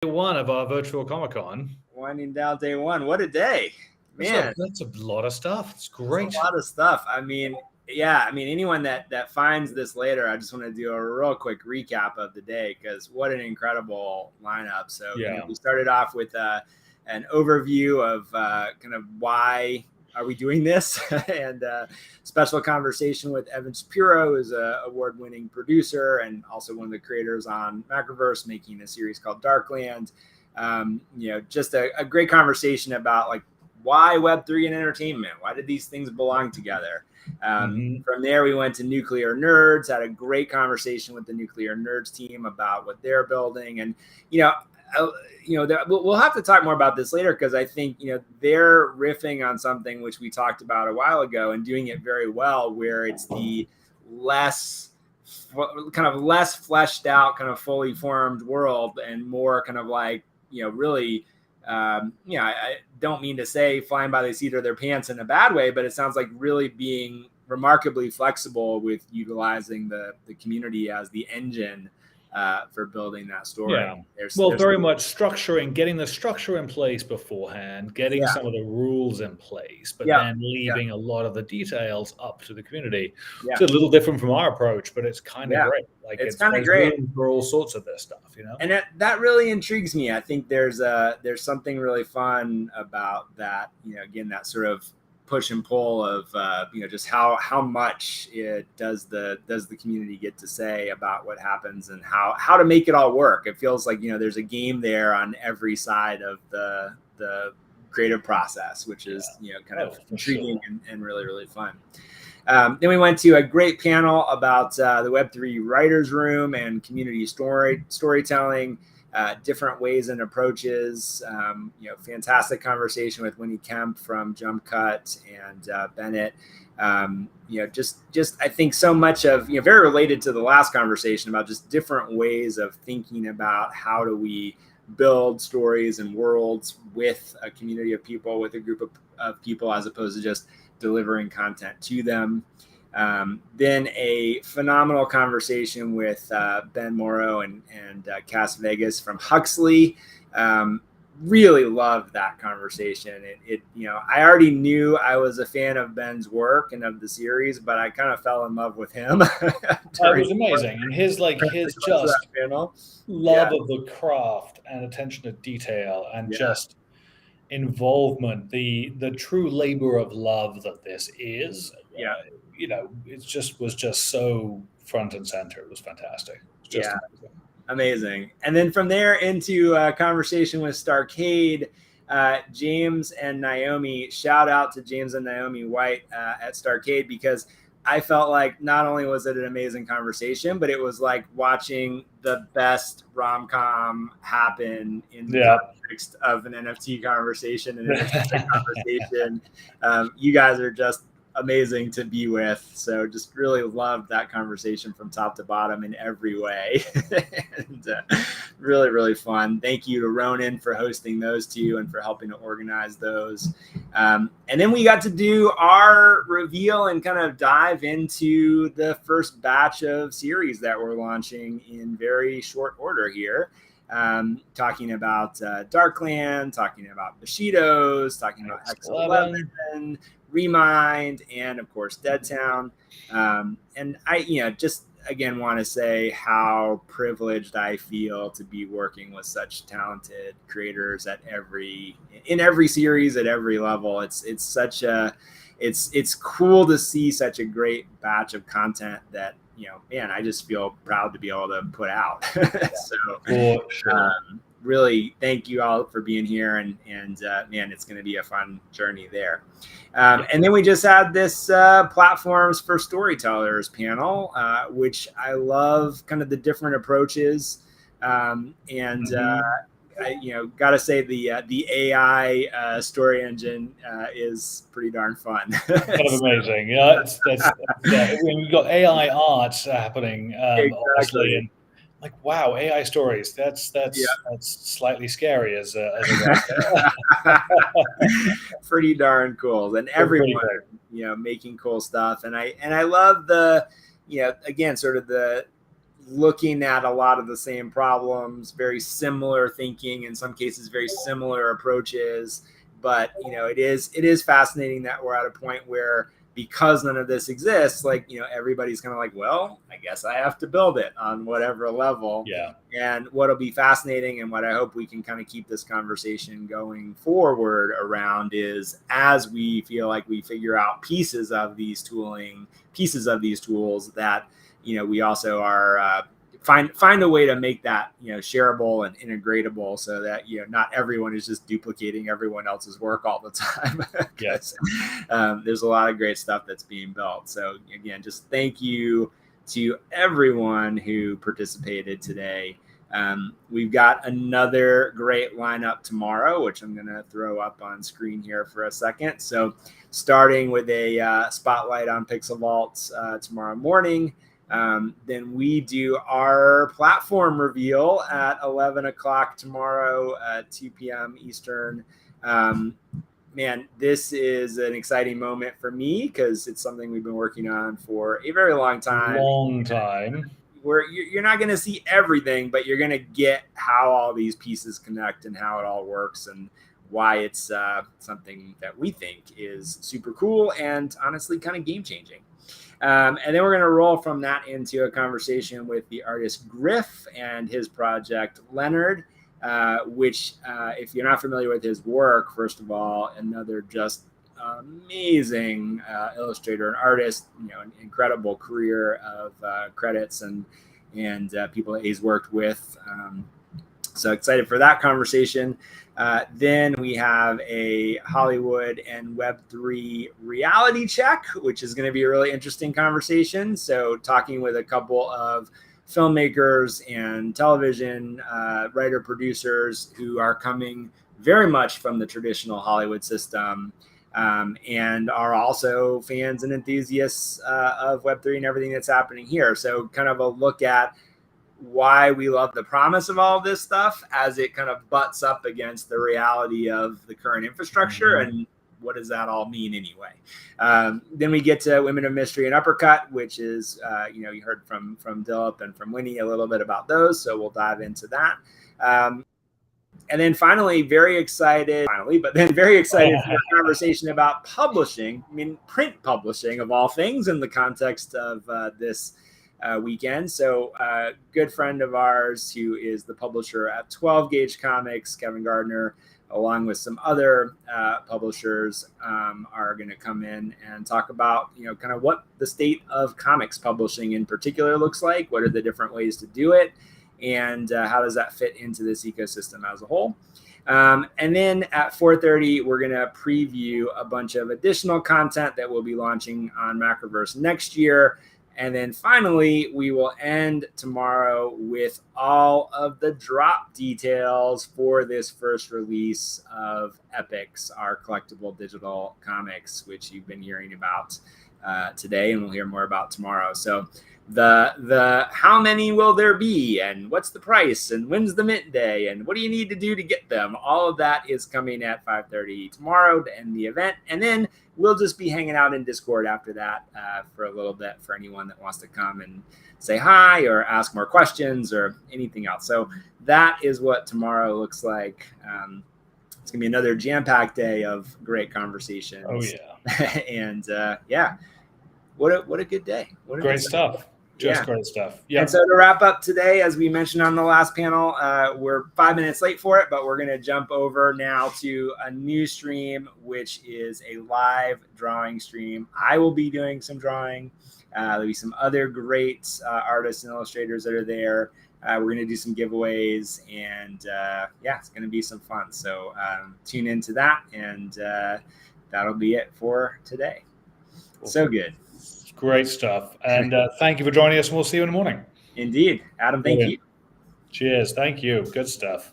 One of our virtual Comic Con. Winding down day one. What a day, man. That's a lot of stuff. It's It's a great. lot of stuff. I mean, yeah, I mean, anyone that finds this later, I just want to do a real quick recap of the day because what an incredible lineup. So we started off with an overview of kind of why are we doing this, and special conversation with Evan Shapiro, who's an award-winning producer and also one of the creators on Macroverse, making a series called Darkland. Just a great conversation about like why Web3 and entertainment. Why did these things belong together? From there, we went to Nuclear Nerds, had a great conversation with the Nuclear Nerds team about what they're building, and we'll have to talk more about this later because I think they're riffing on something which we talked about a while ago and doing it very well, where it's the less fleshed out, kind of fully formed world, and more kind of like really. I don't mean to say flying by the seat of their pants in a bad way, but it sounds like really being remarkably flexible with utilizing the community as the engine for building that story. Yeah. There's very much structuring, getting the structure in place beforehand, getting some of the rules in place, but then leaving a lot of the details up to the community. Yeah. It's a little different from our approach, but it's kind of great. Like it's kind of great for all sorts of this stuff, And that really intrigues me. I think there's something really fun about that. Again, that sort of push and pull of just how much it does the community get to say about what happens and how to make it all work. It feels like there's a game there on every side of the creative process, which is kind of intriguing and really, really fun. Then we went to a great panel about the Web3 writers room and community storytelling. Different ways and approaches. Fantastic conversation with Winnie Kemp from Jump Cut and Bennett. Just I think so much of very related to the last conversation about just different ways of thinking about how do we build stories and worlds with a community of people, with a group of people, as opposed to just delivering content to them. Then a phenomenal conversation with Ben Morrow and Cass Vegas from Huxley. Really loved that conversation. I already knew I was a fan of Ben's work and of the series, but I kind of fell in love with him. It was amazing, and his just love of the craft and attention to detail and just involvement, the true labor of love that this is. It was just so front and center. It was fantastic. It was amazing. And then from there into a conversation with Starcade, James and Naomi. Shout out to James and Naomi White at Starcade, because I felt like not only was it an amazing conversation, but it was like watching the best rom-com happen in the context of an NFT conversation and an NFT conversation. You guys are just amazing to be with. So just really loved that conversation from top to bottom in every way. And really, really fun. Thank you to Ronan for hosting those two and for helping to organize those. And then we got to do our reveal and kind of dive into the first batch of series that we're launching in very short order here. Talking about Darkland, talking about Bushido's, talking about X11, Remind, and of course Deadtown. And I just again want to say how privileged I feel to be working with such talented creators in every series at every level. It's cool to see such a great batch of content that I just feel proud to be able to put out. So really thank you all for being here, and man, it's going to be a fun journey there. And then we just had this platforms for storytellers panel, which I love, kind of the different approaches. I got to say the AI story engine is pretty darn fun. Kind of amazing. We've got AI art happening, obviously, and like, wow, AI stories. That's slightly scary as a pretty darn cool. And everyone, making cool stuff. And I love the, again, sort of the looking at a lot of the same problems, very similar thinking, in some cases, very similar approaches. But, it is fascinating that we're at a point where, because none of this exists, everybody's kind of like, well, I guess I have to build it on whatever level. Yeah. And what'll be fascinating, and what I hope we can kind of keep this conversation going forward around, is as we feel like we figure out pieces of these tools that, we also are find a way to make that, shareable and integratable, so that, not everyone is just duplicating everyone else's work all the time. Yes. There's a lot of great stuff that's being built. So again, just thank you to everyone who participated today. We've got another great lineup tomorrow, which I'm going to throw up on screen here for a second. So starting with a spotlight on Pixel Vault tomorrow morning. Then we do our platform reveal at 11 o'clock tomorrow at 2 p.m. Eastern. Man, this is an exciting moment for me because it's something we've been working on for a very long time. Where you're not going to see everything, but you're going to get how all these pieces connect and how it all works, and why it's something that we think is super cool and honestly kind of game changing. And then we're going to roll from that into a conversation with the artist Griff and his project Leonard, which, if you're not familiar with his work, first of all, another just amazing illustrator and artist, an incredible career of credits and people that he's worked with. So excited for that conversation. Then we have a Hollywood and Web3 reality check, which is going to be a really interesting conversation. So talking with a couple of filmmakers and television writer producers who are coming very much from the traditional Hollywood system, and are also fans and enthusiasts of Web3 and everything that's happening here. So kind of a look at why we love the promise of all of this stuff as it kind of butts up against the reality of the current infrastructure, and what does that all mean anyway. Then we get to Women of Mystery and Uppercut, which is, you heard from Dilip and from Winnie a little bit about those, so we'll dive into that. And then finally, very excited for a conversation about publishing, print publishing of all things, in the context of this weekend. So a good friend of ours who is the publisher at 12 Gauge Comics, Kevin Gardner, along with some other publishers, are going to come in and talk about, kind of what the state of comics publishing in particular looks like, what are the different ways to do it, and how does that fit into this ecosystem as a whole. And then at 4:30, we're going to preview a bunch of additional content that we'll be launching on Macroverse next year. And then finally, we will end tomorrow with all of the drop details for this first release of Epics, our collectible digital comics, which you've been hearing about today, and we'll hear more about tomorrow. So the how many will there be, and what's the price, and when's the mint day, and what do you need to do to get them? All of that is coming at 5:30 tomorrow to end the event. And then we'll just be hanging out in Discord after that for a little bit for anyone that wants to come and say hi or ask more questions or anything else. So that is what tomorrow looks like. It's gonna be another jam-packed day of great conversations. Oh yeah. And yeah, what a good day. Great stuff. Just great stuff. Yeah. And so to wrap up today, as we mentioned on the last panel, we're 5 minutes late for it, but we're going to jump over now to a new stream, which is a live drawing stream. I will be doing some drawing. There'll be some other great artists and illustrators that are there. We're going to do some giveaways, and yeah, it's going to be some fun. So tune into that, and that'll be it for today. So good. Great stuff. And thank you for joining us, and we'll see you in the morning. Indeed. Adam, thank you. Cheers. Thank you. Good stuff.